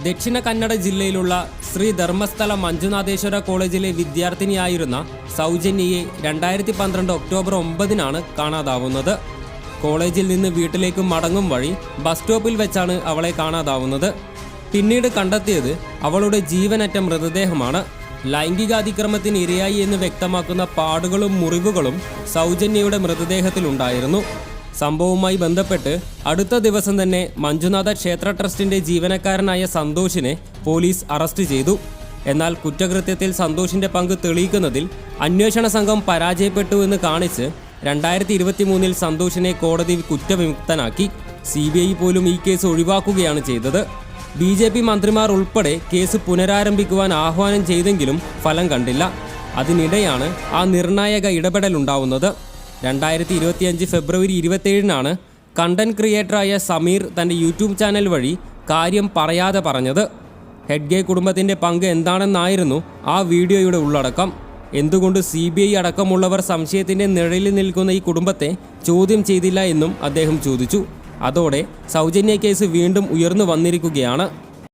ദക്ഷിണ കന്നഡ ജില്ലയിലുള്ള ശ്രീ ധർമ്മസ്ഥല മഞ്ജുനാഥേശ്വര കോളേജിലെ വിദ്യാർത്ഥിനിയായിരുന്ന സൗജന്യയെ 2012 ഒക്ടോബർ 9-നാണ് കാണാതാവുന്നത്. കോളേജിൽ നിന്ന് വീട്ടിലേക്ക് മടങ്ങും വഴി ബസ് സ്റ്റോപ്പിൽ വെച്ചാണ് അവളെ കാണാതാവുന്നത്. പിന്നീട് കണ്ടെത്തിയത് അവളുടെ ജീവനറ്റ മൃതദേഹമാണ്. ലൈംഗികാതിക്രമത്തിന് ഇരയായി എന്ന് വ്യക്തമാക്കുന്ന പാടുകളും മുറിവുകളും സൗജന്യയുടെ മൃതദേഹത്തിലുണ്ടായിരുന്നു. സംഭവവുമായി ബന്ധപ്പെട്ട് അടുത്ത ദിവസം തന്നെ മഞ്ജുനാഥ ക്ഷേത്ര ട്രസ്റ്റിന്റെ ജീവനക്കാരനായ സന്തോഷിനെ പോലീസ് അറസ്റ്റ് ചെയ്തു. എന്നാൽ കുറ്റകൃത്യത്തിൽ സന്തോഷിന്റെ പങ്ക് തെളിയിക്കുന്നതിൽ അന്വേഷണ സംഘം പരാജയപ്പെട്ടു എന്ന് കാണിച്ച് 2023 സന്തോഷിനെ കോടതി കുറ്റവിമുക്തനാക്കി. CBI പോലും ഈ കേസ് ഒഴിവാക്കുകയാണ് ചെയ്തത്. BJP മന്ത്രിമാർ ഉൾപ്പെടെ കേസ് പുനരാരംഭിക്കുവാൻ ആഹ്വാനം ചെയ്തെങ്കിലും ഫലം കണ്ടില്ല. അതിനിടെയാണ് ആ നിർണായക ഇടപെടലുണ്ടാവുന്നത്. 2025 ഫെബ്രുവരി 27-നാണ് കണ്ടന്റ് ക്രിയേറ്ററായ സമീർ തൻ്റെ യൂട്യൂബ് ചാനൽ വഴി കാര്യം പറയാതെ പറഞ്ഞത്. ഹെഡ്ഗെ കുടുംബത്തിൻ്റെ പങ്ക് എന്താണെന്നായിരുന്നു ആ വീഡിയോയുടെ ഉള്ളടക്കം. എന്തുകൊണ്ട് CBI അടക്കമുള്ളവർ സംശയത്തിൻ്റെ നിഴലിൽ നിൽക്കുന്ന ഈ കുടുംബത്തെ ചോദ്യം ചെയ്തില്ല എന്നും അദ്ദേഹം ചോദിച്ചു. അതോടെ സൗജന്യ കേസ് വീണ്ടും ഉയർന്നു വന്നിരിക്കുകയാണ്.